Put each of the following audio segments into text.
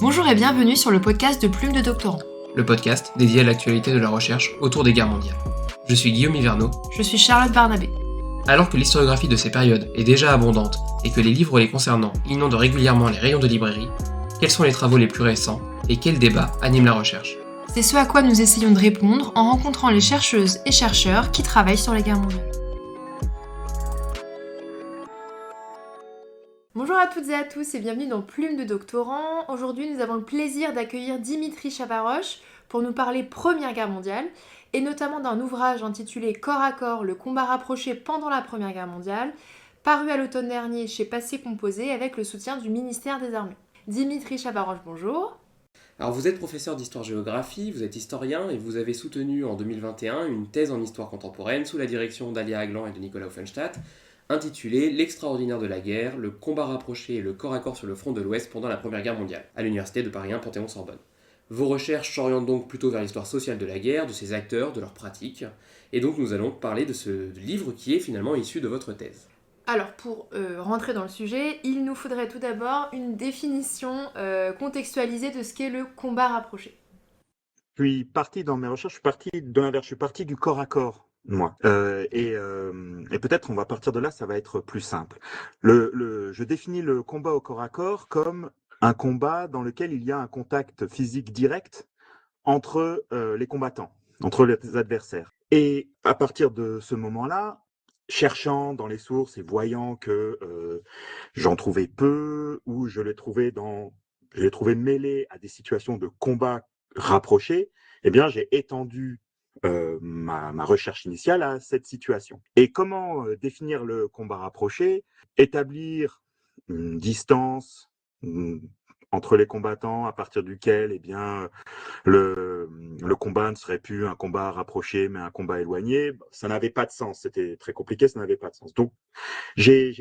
Bonjour et bienvenue sur le podcast de Plume de Doctorant. Le podcast dédié à l'actualité de la recherche autour des guerres mondiales. Je suis Guillaume Hiverneau. Je suis Charlotte Barnabé. Alors que l'historiographie de ces périodes est déjà abondante et que les livres les concernant inondent régulièrement les rayons de librairie, quels sont les travaux les plus récents et quels débats animent la recherche ? C'est ce à quoi nous essayons de répondre en rencontrant les chercheuses et chercheurs qui travaillent sur les guerres mondiales. Bonjour à toutes et à tous et bienvenue dans Plume de Doctorant. Aujourd'hui, nous avons le plaisir d'accueillir Dimitri Chavarroch pour nous parler Première Guerre mondiale et notamment d'un ouvrage intitulé Corps à corps, le combat rapproché pendant la Première Guerre mondiale, paru à l'automne dernier chez Passé Composé avec le soutien du ministère des Armées. Dimitri Chavarroch, bonjour. Alors vous êtes professeur d'histoire-géographie, vous êtes historien et vous avez soutenu en 2021 une thèse en histoire contemporaine sous la direction d'Alia Aglan et de Nicolas Offenstadt, intitulée L'extraordinaire de la guerre, le combat rapproché et le corps à corps sur le front de l'Ouest pendant la Première Guerre mondiale, à l'université de Paris 1 Panthéon-Sorbonne. Vos recherches s'orientent donc plutôt vers l'histoire sociale de la guerre, de ses acteurs, de leurs pratiques, et donc nous allons parler de ce livre qui est finalement issu de votre thèse. Alors pour rentrer dans le sujet, il nous faudrait tout d'abord une définition contextualisée de ce qu'est le combat rapproché. Je suis parti dans mes recherches, je suis parti du corps à corps, moi. Et peut-être on va partir de là, ça va être plus simple. Je définis le combat au corps à corps comme un combat dans lequel il y a un contact physique direct entre les combattants, entre les adversaires. Et à partir de ce moment-là, cherchant dans les sources et voyant que j'en trouvais peu, ou je les trouvais mêlés à des situations de combat rapprochés, eh bien, j'ai étendu ma recherche initiale à cette situation. Et comment définir le combat rapproché ? Établir une distance entre les combattants à partir duquel, eh bien, le combat ne serait plus un combat rapproché, mais un combat éloigné. Ça n'avait pas de sens. C'était très compliqué, ça n'avait pas de sens. Donc, j'ai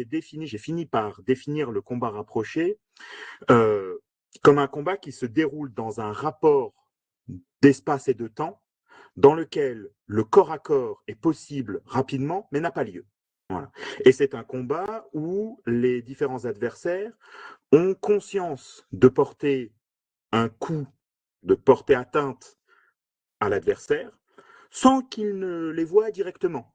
fini par définir le combat rapproché comme un combat qui se déroule dans un rapport d'espace et de temps dans lequel le corps à corps est possible rapidement, mais n'a pas lieu. Voilà. Et c'est un combat où les différents adversaires ont conscience de porter un coup, de porter atteinte à l'adversaire, sans qu'ils ne les voient directement.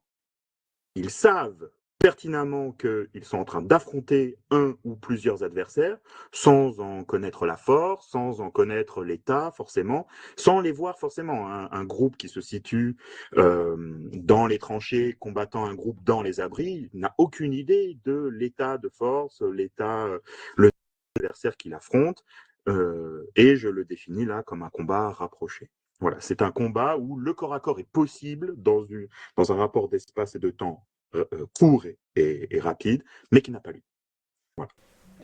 Ils savent pertinemment qu'ils sont en train d'affronter un ou plusieurs adversaires, sans en connaître la force, sans en connaître l'état forcément, sans les voir forcément. Un groupe qui se situe dans les tranchées, combattant un groupe dans les abris, n'a aucune idée de l'état de force, le adversaire qu'il affronte, et je le définis là comme un combat rapproché. Voilà, c'est un combat où le corps à corps est possible dans un rapport d'espace et de temps court et rapide, mais qui n'a pas lieu. Voilà.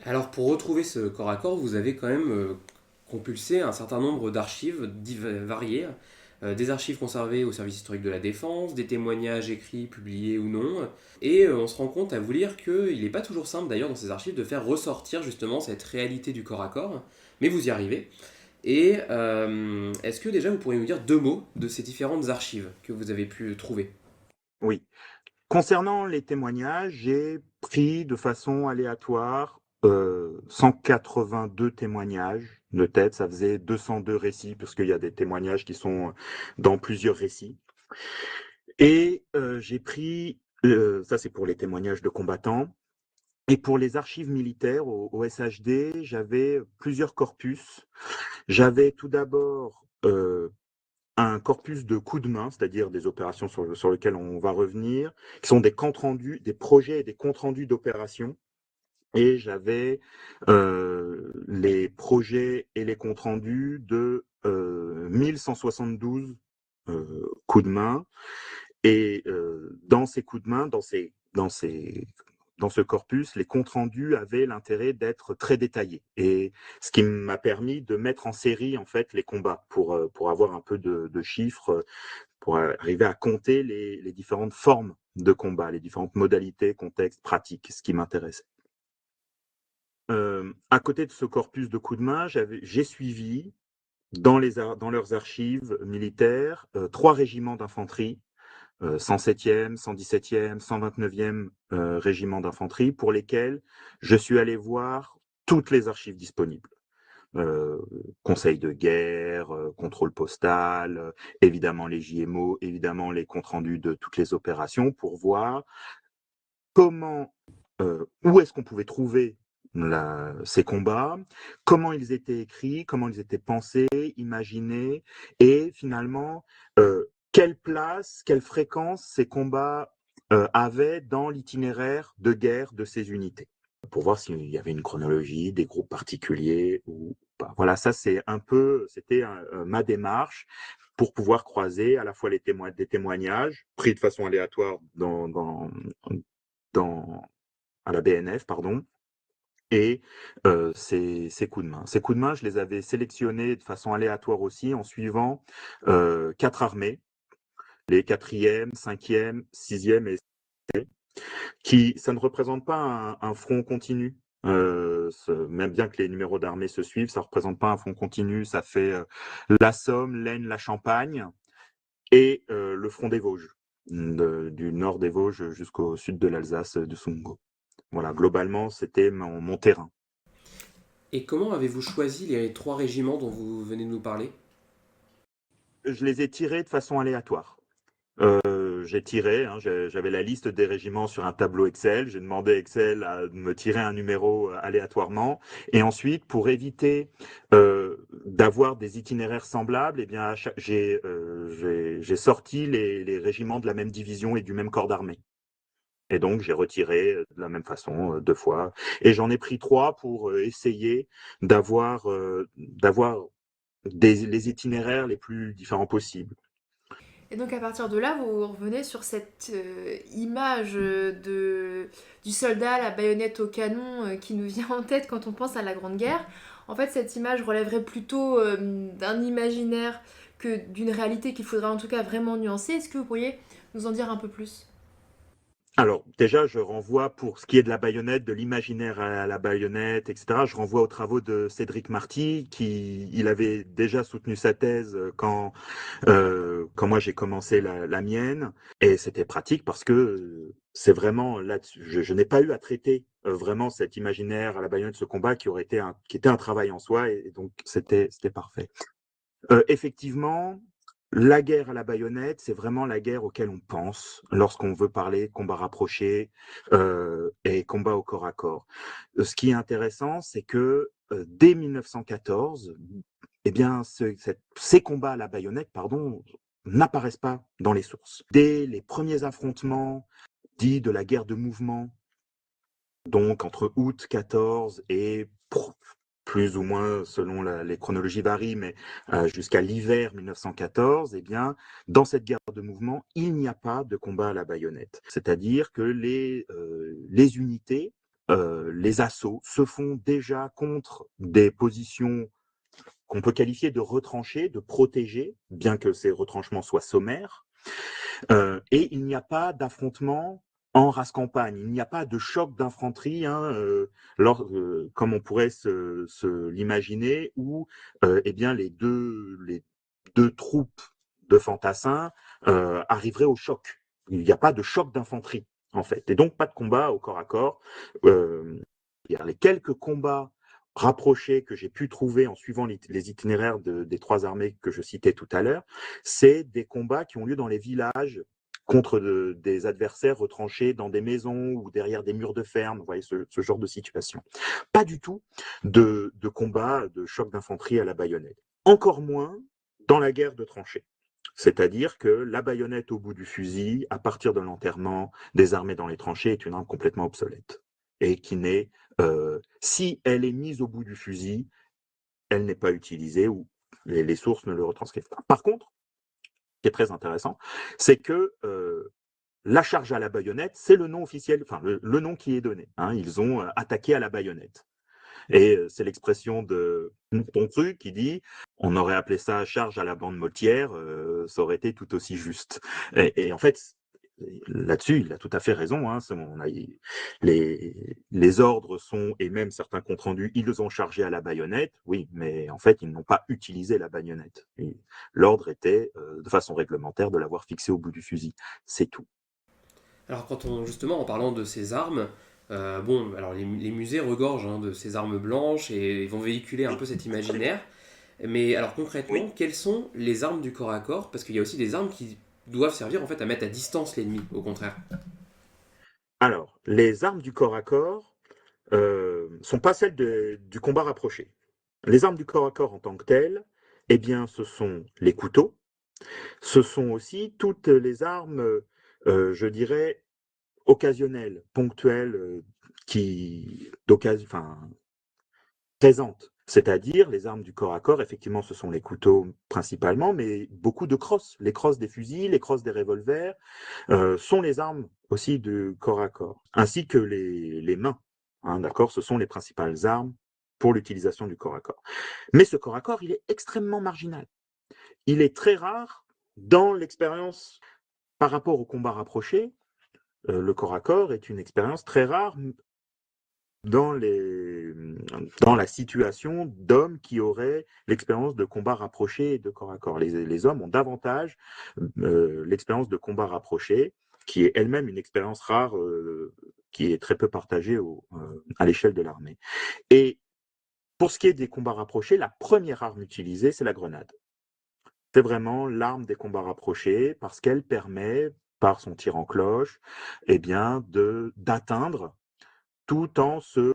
Alors pour retrouver ce corps à corps, vous avez quand même compulsé un certain nombre d'archives variées, des archives conservées au service historique de la défense, des témoignages écrits, publiés ou non, et on se rend compte à vous lire qu'il n'est pas toujours simple d'ailleurs dans ces archives de faire ressortir justement cette réalité du corps à corps, mais vous y arrivez. Et est-ce que déjà vous pourriez nous dire deux mots de ces différentes archives que vous avez pu trouver ? Oui. Concernant les témoignages, j'ai pris de façon aléatoire 182 témoignages de tête. Ça faisait 202 récits, parce qu'il y a des témoignages qui sont dans plusieurs récits. Et j'ai pris, ça c'est pour les témoignages de combattants, et pour les archives militaires au SHD, j'avais plusieurs corpus. J'avais tout d'abord un corpus de coups de main, c'est-à-dire des opérations sur lesquelles on va revenir, qui sont des comptes rendus, des projets et des comptes rendus d'opérations. Et j'avais les projets et les comptes rendus de 1172 coups de main. Et dans ces coups de main, dans ce corpus, les comptes rendus avaient l'intérêt d'être très détaillés. Et ce qui m'a permis de mettre en série en fait les combats pour avoir un peu de chiffres, pour arriver à compter les différentes formes de combat, les différentes modalités, contextes, pratiques, ce qui m'intéressait. À côté de ce corpus de coups de main, j'ai suivi dans leurs archives militaires 3 régiments d'infanterie, 107e, 117e, 129e régiment d'infanterie, pour lesquels je suis allé voir toutes les archives disponibles. euh, conseil de guerre, contrôle postal, évidemment les JMO, évidemment les comptes rendus de toutes les opérations pour voir comment, où est-ce qu'on pouvait trouver ces combats, comment ils étaient écrits, comment ils étaient pensés, imaginés, et finalement, quelle place, quelle fréquence ces combats avaient dans l'itinéraire de guerre de ces unités, pour voir s'il y avait une chronologie, des groupes particuliers ou pas. Voilà, ça c'était ma démarche pour pouvoir croiser à la fois des témoignages pris de façon aléatoire à la BNF, pardon, et ces coups de main. Ces coups de main, je les avais sélectionnés de façon aléatoire aussi en suivant 4 armées, les 4e, 5e, 6e et ça ne représente pas un front continu. Même bien que les numéros d'armées se suivent, ça ne représente pas un front continu. Ça fait la Somme, l'Aisne, la Champagne et le front des Vosges, du nord des Vosges jusqu'au sud de l'Alsace, de Sungo. Voilà, globalement, c'était mon terrain. Et comment avez-vous choisi les 3 régiments dont vous venez de nous parler? Je les ai tirés de façon aléatoire. J'ai tiré, hein, j'avais la liste des régiments sur un tableau Excel. J'ai demandé à Excel à me tirer un numéro aléatoirement. Et ensuite, pour éviter d'avoir des itinéraires semblables, eh bien, j'ai sorti les régiments de la même division et du même corps d'armée. Et donc, j'ai retiré de la même façon 2 fois. Et j'en ai pris 3 pour essayer d'avoir les itinéraires les plus différents possibles. Et donc à partir de là, vous revenez sur cette image du soldat, la baïonnette au canon qui nous vient en tête quand on pense à la Grande Guerre. En fait, cette image relèverait plutôt d'un imaginaire que d'une réalité qu'il faudrait en tout cas vraiment nuancer. Est-ce que vous pourriez nous en dire un peu plus? Alors, déjà, je renvoie pour ce qui est de la baïonnette, de l'imaginaire à la baïonnette, etc. Je renvoie aux travaux de Cédric Marty, il avait déjà soutenu sa thèse quand moi j'ai commencé la mienne. Et c'était pratique parce que c'est vraiment là-dessus. Je n'ai pas eu à traiter vraiment cet imaginaire à la baïonnette, ce combat qui était un travail en soi. Et donc, c'était parfait. Effectivement, la guerre à la baïonnette, c'est vraiment la guerre auquel on pense lorsqu'on veut parler combat rapproché et combat au corps à corps. Ce qui est intéressant, c'est que dès 1914, eh bien, ces combats à la baïonnette, pardon, n'apparaissent pas dans les sources. Dès les premiers affrontements dits de la guerre de mouvement, donc entre août 14 et plus ou moins, selon les chronologies varient, mais jusqu'à l'hiver 1914, eh bien, dans cette guerre de mouvement, il n'y a pas de combat à la baïonnette. C'est-à-dire que les unités, les assauts, se font déjà contre des positions qu'on peut qualifier de retranchées, de protégées, bien que ces retranchements soient sommaires. Et il n'y a pas d'affrontement en race campagne. Il n'y a pas de choc d'infanterie, hein, comme on pourrait l'imaginer, où eh bien, les deux troupes de fantassins arriveraient au choc. Il n'y a pas de choc d'infanterie, en fait. Et donc, pas de combat au corps à corps. Les quelques combats rapprochés que j'ai pu trouver en suivant les itinéraires des 3 armées que je citais tout à l'heure, c'est des combats qui ont lieu dans les villages contre des adversaires retranchés dans des maisons ou derrière des murs de ferme, vous voyez, ce genre de situation. Pas du tout de combat, de choc d'infanterie à la baïonnette. Encore moins dans la guerre de tranchées. C'est-à-dire que la baïonnette au bout du fusil, à partir de l'enterrement des armées dans les tranchées, est une arme complètement obsolète. Et qui n'est, si elle est mise au bout du fusil, elle n'est pas utilisée ou les sources ne le retranscrivent pas. Par contre, ce qui est très intéressant, c'est que la charge à la baïonnette, c'est le nom officiel, enfin le nom qui est donné. Hein, ils ont attaqué à la baïonnette. Et c'est l'expression de Pontru qui dit on aurait appelé ça charge à la bande moltière, ça aurait été tout aussi juste. Et en fait, là-dessus, il a tout à fait raison. Hein, les ordres sont, et même certains comptes rendus, ils ont chargé à la baïonnette, oui, mais en fait, ils n'ont pas utilisé la baïonnette. L'ordre était, de façon réglementaire, de l'avoir fixé au bout du fusil. C'est tout. Alors justement, en parlant de ces armes, Bon, alors les musées regorgent hein, de ces armes blanches et vont véhiculer un peu cet imaginaire. Mais alors Oui. concrètement, quelles sont les armes du corps à corps? Parce qu'il y a aussi des armes qui doivent servir en fait à mettre à distance l'ennemi, au contraire. Alors, les armes du corps à corps sont pas celles du combat rapproché. Les armes du corps à corps en tant que telles, eh bien, ce sont les couteaux, ce sont aussi toutes les armes, je dirais, occasionnelles, ponctuelles, enfin, présentes. C'est-à-dire les armes du corps à corps, effectivement, ce sont les couteaux principalement, mais beaucoup de crosses. Les crosses des fusils, les crosses des revolvers, sont les armes aussi du corps à corps, ainsi que les mains. Hein, d'accord, ce sont les principales armes pour l'utilisation du corps à corps. Mais ce corps à corps, il est extrêmement marginal. Il est très rare dans l'expérience par rapport au combat rapproché. Le corps à corps est une expérience très rare dans, les, dans la situation d'hommes qui auraient l'expérience de combat rapproché et de corps à corps. Les hommes ont davantage l'expérience de combat rapproché, qui est elle-même une expérience rare, qui est très peu partagée à l'échelle de l'armée. Et pour ce qui est des combats rapprochés, la première arme utilisée, c'est la grenade. C'est vraiment l'arme des combats rapprochés parce qu'elle permet, par son tir en cloche, eh bien, d'atteindre tout en se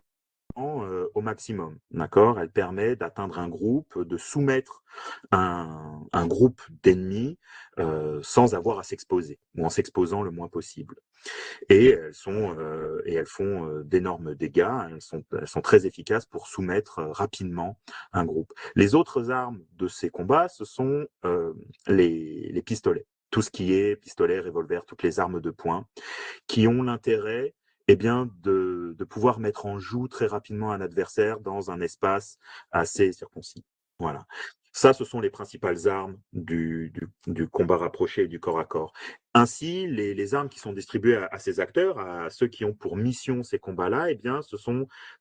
au maximum, d'accord. Elle permet d'atteindre un groupe, de soumettre un groupe d'ennemis sans avoir à s'exposer ou en s'exposant le moins possible. Et elles font d'énormes dégâts. Elles sont très efficaces pour soumettre rapidement un groupe. Les autres armes de ces combats, ce sont les pistolets. Tout ce qui est pistolet, revolver, toutes les armes de poing, qui ont l'intérêt eh bien, de pouvoir mettre en joue très rapidement un adversaire dans un espace assez circoncis. Voilà. Ça, ce sont les principales armes du combat rapproché et du corps à corps. Ainsi, les armes qui sont distribuées à ces acteurs, à ceux qui ont pour mission ces combats-là, eh bien,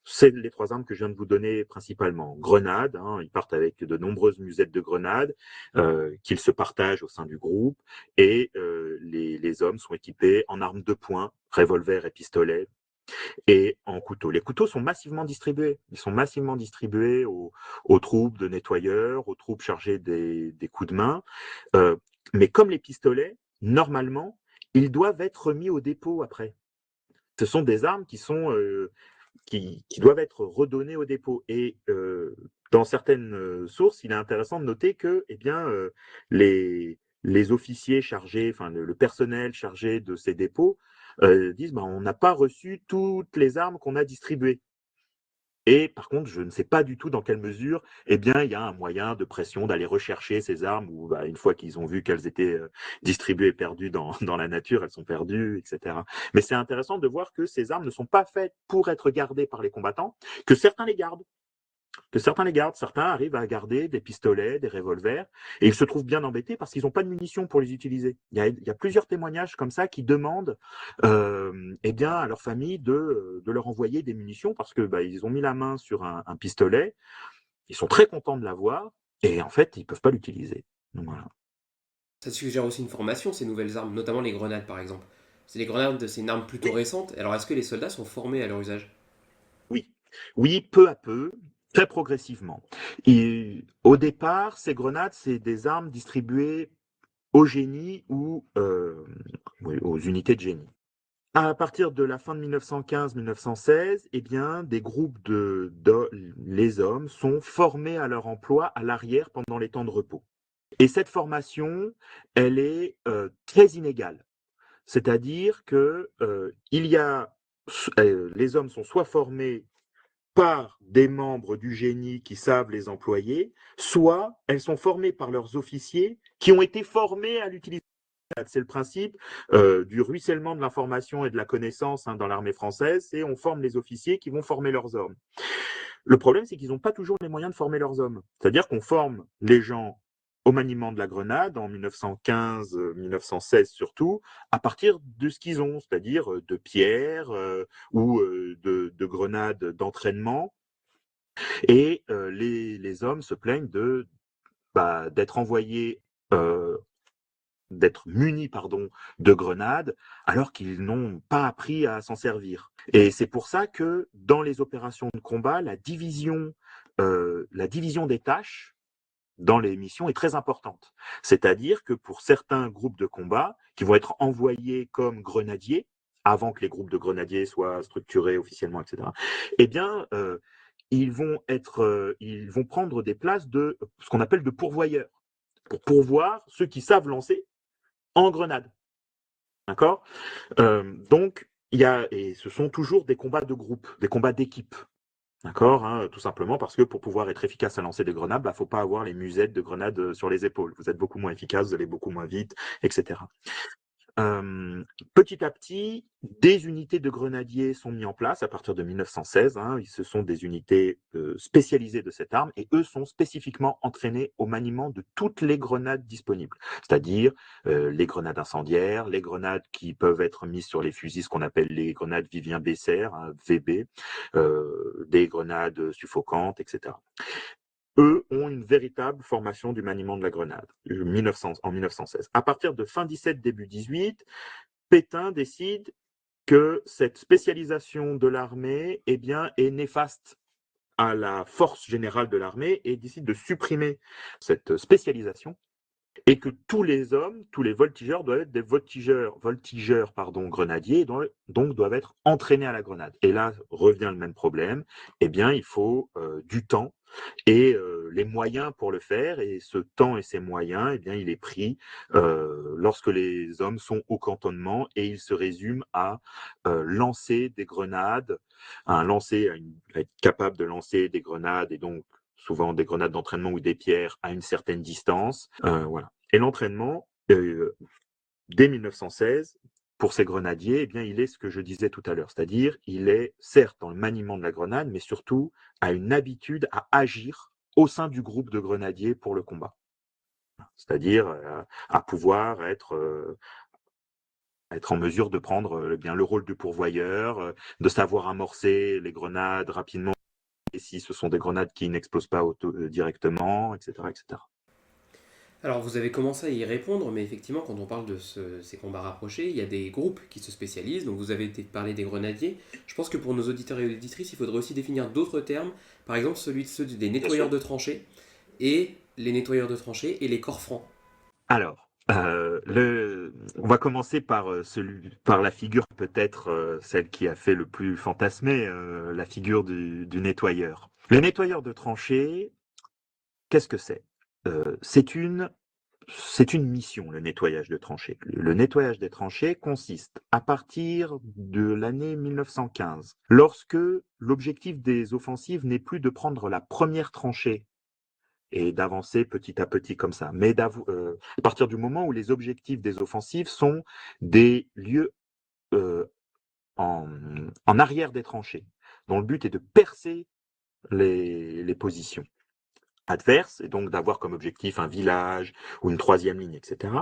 c'est les trois armes que je viens de vous donner principalement. Grenades, hein, ils partent avec de nombreuses musettes de grenades qu'ils se partagent au sein du groupe, et les hommes sont équipés en armes de poing, revolver et pistolet, et en couteau. Les couteaux sont massivement distribués. Ils sont massivement distribués aux troupes de nettoyeurs, aux troupes chargées des coups de main. Euh, mais comme les pistolets, normalement, ils doivent être remis au dépôt après. Ce sont des armes qui doivent être redonnées au dépôt. Et dans certaines sources, il est intéressant de noter que eh bien, les officiers chargés, enfin le personnel chargé de ces dépôts, disent ben, on n'a pas reçu toutes les armes qu'on a distribuées. Et par contre, je ne sais pas du tout dans quelle mesure, eh bien, il y a un moyen de pression d'aller rechercher ces armes, ou bah, une fois qu'ils ont vu qu'elles étaient distribuées et perdues dans la nature, elles sont perdues, etc. Mais c'est intéressant de voir que ces armes ne sont pas faites pour être gardées par les combattants, que certains les gardent, certains arrivent à garder des pistolets, des revolvers, et ils se trouvent bien embêtés parce qu'ils n'ont pas de munitions pour les utiliser. Il y a plusieurs témoignages comme ça qui demandent eh bien, à leur famille de leur envoyer des munitions parce que bah, ils ont mis la main sur un pistolet, ils sont très contents de l'avoir, et en fait, ils ne peuvent pas l'utiliser. Donc, voilà. Ça suggère aussi une formation, ces nouvelles armes, notamment les grenades par exemple. C'est les grenades, c'est une arme plutôt récente. Alors est-ce que les soldats sont formés à leur usage? Oui, oui, peu à peu, très progressivement. Et au départ, ces grenades, c'est des armes distribuées au génie ou oui, aux unités de génie. À partir de la fin de 1915-1916, eh bien, des groupes les hommes sont formés à leur emploi à l'arrière pendant les temps de repos. Et cette formation, elle est très inégale. C'est-à-dire que les hommes sont soit formés par des membres du génie qui savent les employer, soit elles sont formées par leurs officiers qui ont été formés à l'utiliser. C'est le principe du ruissellement de l'information et de la connaissance hein, dans l'armée française, c'est on forme les officiers qui vont former leurs hommes. Le problème, c'est qu'ils n'ont pas toujours les moyens de former leurs hommes. C'est-à-dire qu'on forme les gens au maniement de la grenade en 1915-1916 surtout, à partir de ce qu'ils ont, c'est-à-dire de pierres ou de grenades d'entraînement. Et les hommes se plaignent d'être envoyés d'être munis pardon, de grenades alors qu'ils n'ont pas appris à s'en servir. Et c'est pour ça que dans les opérations de combat, la division des tâches dans les missions est très importante. C'est-à-dire que pour certains groupes de combat qui vont être envoyés comme grenadiers, avant que les groupes de grenadiers soient structurés officiellement, etc., eh bien, ils vont prendre des places de ce qu'on appelle de pourvoyeurs, pour pourvoir ceux qui savent lancer en grenade. D'accord. Donc, et ce sont toujours des combats de groupe, des combats d'équipe. D'accord, hein, tout simplement parce que pour pouvoir être efficace à lancer des grenades, faut pas avoir les musettes de grenades sur les épaules. Vous êtes beaucoup moins efficace, vous allez beaucoup moins vite, etc. Petit à petit, des unités de grenadiers sont mises en place à partir de 1916. Ce sont des unités spécialisées de cette arme et eux sont spécifiquement entraînés au maniement de toutes les grenades disponibles, c'est-à-dire les grenades incendiaires, les grenades qui peuvent être mises sur les fusils, ce qu'on appelle les grenades Vivien-Besser, VB, des grenades suffocantes, etc. Eux ont une véritable formation du maniement de la grenade en 1916. À partir de fin 17, début 18, Pétain décide que cette spécialisation de l'armée est néfaste à la force générale de l'armée et décide de supprimer cette spécialisation et que tous les hommes, tous les voltigeurs doivent être des voltigeurs grenadiers, donc doivent être entraînés à la grenade. Et là revient le même problème, il faut du temps et les moyens pour le faire, et ce temps et ces moyens, il est pris lorsque les hommes sont au cantonnement et il se résume à lancer des grenades, à être capable de lancer des grenades et donc souvent des grenades d'entraînement ou des pierres à une certaine distance. Voilà. Et l'entraînement, dès 1916, pour ces grenadiers, il est ce que je disais tout à l'heure, c'est-à-dire il est certes dans le maniement de la grenade, mais surtout a une habitude à agir au sein du groupe de grenadiers pour le combat. C'est-à-dire à pouvoir être en mesure de prendre le rôle de pourvoyeur, de savoir amorcer les grenades rapidement, et si ce sont des grenades qui n'explosent pas directement, etc., etc. Alors vous avez commencé à y répondre, mais effectivement quand on parle de ces combats rapprochés, il y a des groupes qui se spécialisent, donc vous avez parlé des grenadiers. Je pense que pour nos auditeurs et auditrices, il faudrait aussi définir d'autres termes, par exemple ceux des nettoyeurs de tranchées, et les nettoyeurs de tranchées et les corps francs. Alors, on va commencer par la figure peut-être celle qui a fait le plus fantasmer, la figure du nettoyeur. Le nettoyeur de tranchées, qu'est-ce que c'est? C'est une mission, le nettoyage de tranchées. Le nettoyage des tranchées consiste à partir de l'année 1915, lorsque l'objectif des offensives n'est plus de prendre la première tranchée et d'avancer petit à petit comme ça. Mais à partir du moment où les objectifs des offensives sont des lieux euh, en arrière des tranchées, dont le but est de percer les positions adverses, et donc d'avoir comme objectif un village ou une troisième ligne, etc.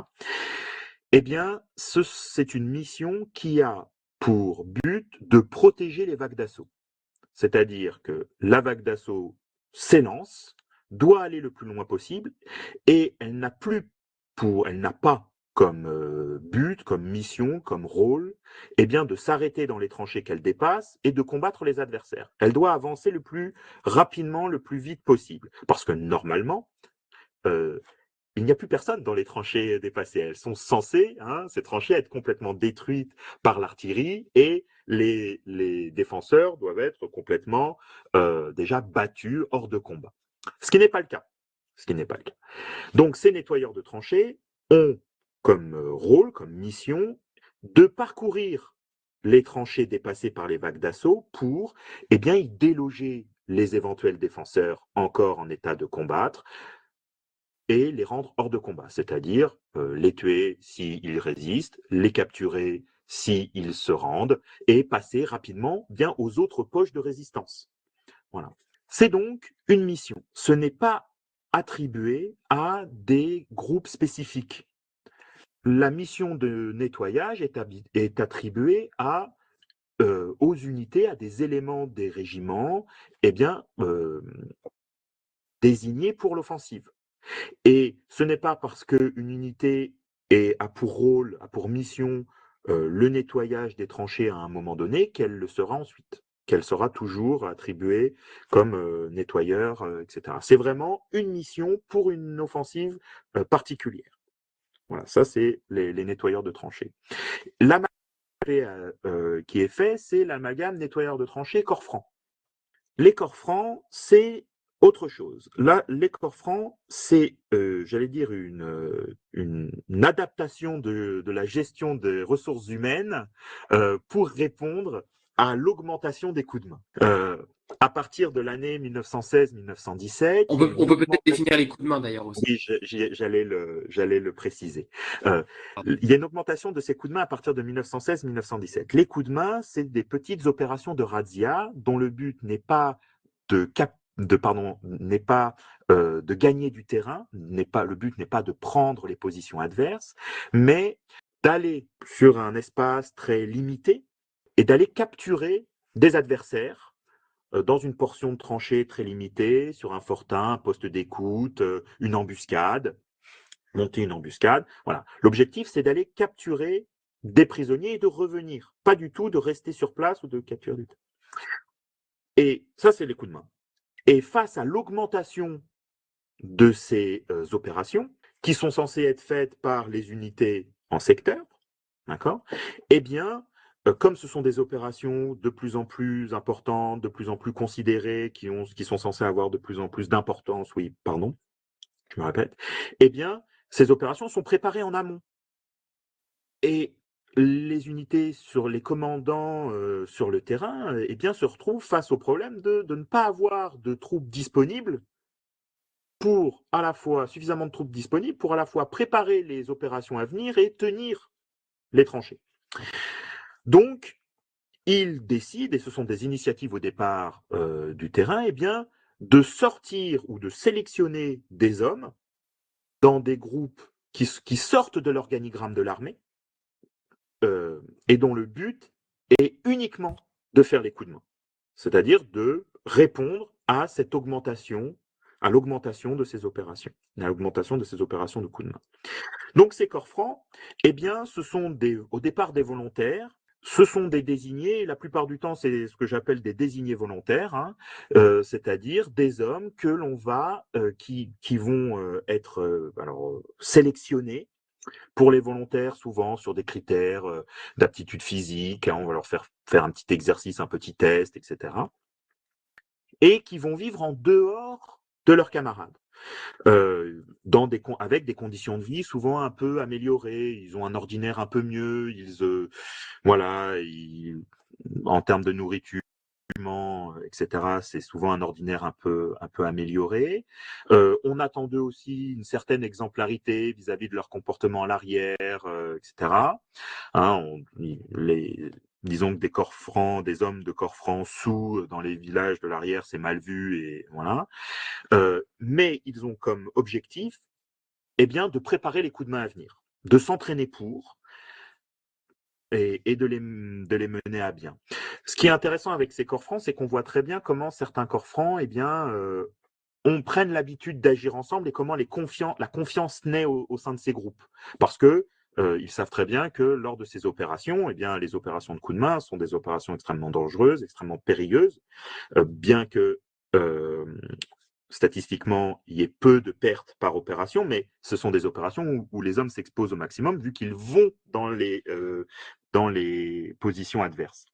C'est une mission qui a pour but de protéger les vagues d'assaut. C'est-à-dire que la vague d'assaut s'élance, doit aller le plus loin possible, et elle n'a pas comme but, comme mission, comme rôle, de s'arrêter dans les tranchées qu'elle dépasse et de combattre les adversaires. Elle doit avancer le plus rapidement, le plus vite possible. Parce que normalement, euh, il n'y a plus personne dans les tranchées dépassées. Elles sont censées, ces tranchées, être complètement détruites par l'artillerie et les défenseurs doivent être complètement déjà battus hors de combat. Ce qui n'est pas le cas. Ce qui n'est pas le cas. Donc ces nettoyeurs de tranchées ont comme rôle, comme mission, de parcourir les tranchées dépassées par les vagues d'assaut pour y déloger les éventuels défenseurs encore en état de combattre, et les rendre hors de combat, c'est-à-dire les tuer s'ils résistent, les capturer s'ils se rendent, et passer rapidement bien aux autres poches de résistance. Voilà. C'est donc une mission. Ce n'est pas attribué à des groupes spécifiques. La mission de nettoyage est attribuée aux unités, à des éléments des régiments, désignés pour l'offensive. Et ce n'est pas parce qu'une unité et a pour rôle, a pour mission le nettoyage des tranchées à un moment donné, qu'elle le sera ensuite, qu'elle sera toujours attribuée comme nettoyeur, etc. C'est vraiment une mission pour une offensive particulière. Voilà, ça c'est les nettoyeurs de tranchées. L'amalgame qui est fait, c'est l'amalgame nettoyeur de tranchées corps franc. Les corps francs, c'est autre chose. Là, les corps francs, c'est, j'allais dire, une adaptation de la gestion des ressources humaines pour répondre à l'augmentation des coups de main. À partir de l'année 1916-1917, On il y a peut, une on peut peut-être augmentation. définir les coups de main d'ailleurs aussi. Oui, j'allais le préciser. Euh, Pardon. il y a une augmentation de ces coups de main à partir de 1916-1917. Les coups de main, c'est des petites opérations de razzia dont le but n'est pas n'est pas de gagner du terrain, le but n'est pas de prendre les positions adverses, mais d'aller sur un espace très limité et d'aller capturer des adversaires dans une portion de tranchée très limitée, sur un fortin, un poste d'écoute, une embuscade, monter une embuscade. Voilà. L'objectif, c'est d'aller capturer des prisonniers et de revenir. Pas du tout de rester sur place ou de capturer du. Et ça, c'est les coups de main. Et face à l'augmentation de ces opérations, qui sont censées être faites par les unités en secteur, d'accord? Eh bien, comme ce sont des opérations de plus en plus importantes, de plus en plus considérées, qui sont censées avoir de plus en plus d'importance, oui, pardon, je me répète, eh bien, ces opérations sont préparées en amont. Et les unités sur les commandants sur le terrain, eh bien, se retrouvent face au problème de ne pas avoir de troupes disponibles pour à la fois suffisamment de troupes disponibles pour à la fois préparer les opérations à venir et tenir les tranchées. Donc, ils décident, et ce sont des initiatives au départ du terrain, eh bien, de sortir ou de sélectionner des hommes dans des groupes qui sortent de l'organigramme de l'armée et dont le but est uniquement de faire les coups de main, c'est-à-dire de répondre à cette augmentation, à l'augmentation de ces opérations, à l'augmentation de ces opérations de coups de main. Donc ces corps francs, eh bien, ce sont au départ des volontaires, ce sont des désignés, la plupart du temps c'est ce que j'appelle des désignés volontaires, hein, c'est-à-dire des hommes que l'on va, qui vont être sélectionnés pour les volontaires, souvent sur des critères d'aptitude physique, hein, on va leur faire un petit exercice, un petit test, etc. Et qui vont vivre en dehors de leurs camarades. Avec des conditions de vie souvent un peu améliorées. Ils ont un ordinaire un peu mieux. En termes de nourriture, etc., c'est souvent un ordinaire un peu amélioré. On attend d'eux aussi une certaine exemplarité vis-à-vis de leur comportement à l'arrière, etc. Hein, disons que des corps francs, des hommes de corps francs sous dans les villages de l'arrière, c'est mal vu et voilà. Mais ils ont comme objectif, eh bien, de préparer les coups de main à venir, de s'entraîner pour et de les mener à bien. Ce qui est intéressant avec ces corps francs, c'est qu'on voit très bien comment certains corps francs, eh bien, on prenne l'habitude d'agir ensemble et comment la confiance naît au sein de ces groupes. Parce que ils savent très bien que lors de ces opérations, eh bien, les opérations de coups de main sont des opérations extrêmement dangereuses, extrêmement périlleuses, bien que statistiquement, il y ait peu de pertes par opération, mais ce sont des opérations où les hommes s'exposent au maximum vu qu'ils vont dans les positions adverses.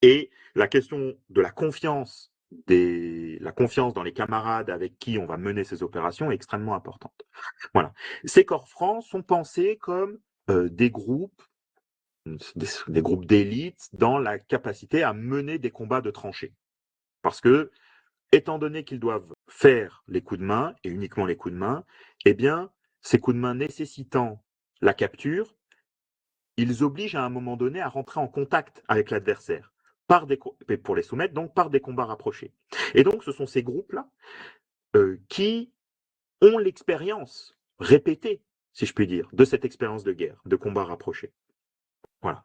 Et la question de la confiance dans les camarades avec qui on va mener ces opérations est extrêmement importante. Voilà. Ces corps francs sont pensés comme des groupes d'élite dans la capacité à mener des combats de tranchées. Parce que étant donné qu'ils doivent faire les coups de main, et uniquement les coups de main, eh bien, ces coups de main nécessitant la capture, ils obligent à un moment donné à rentrer en contact avec l'adversaire, pour les soumettre, donc par des combats rapprochés. Et donc, ce sont ces groupes-là qui ont l'expérience répétée, si je puis dire, de cette expérience de guerre, de combat rapproché. Voilà.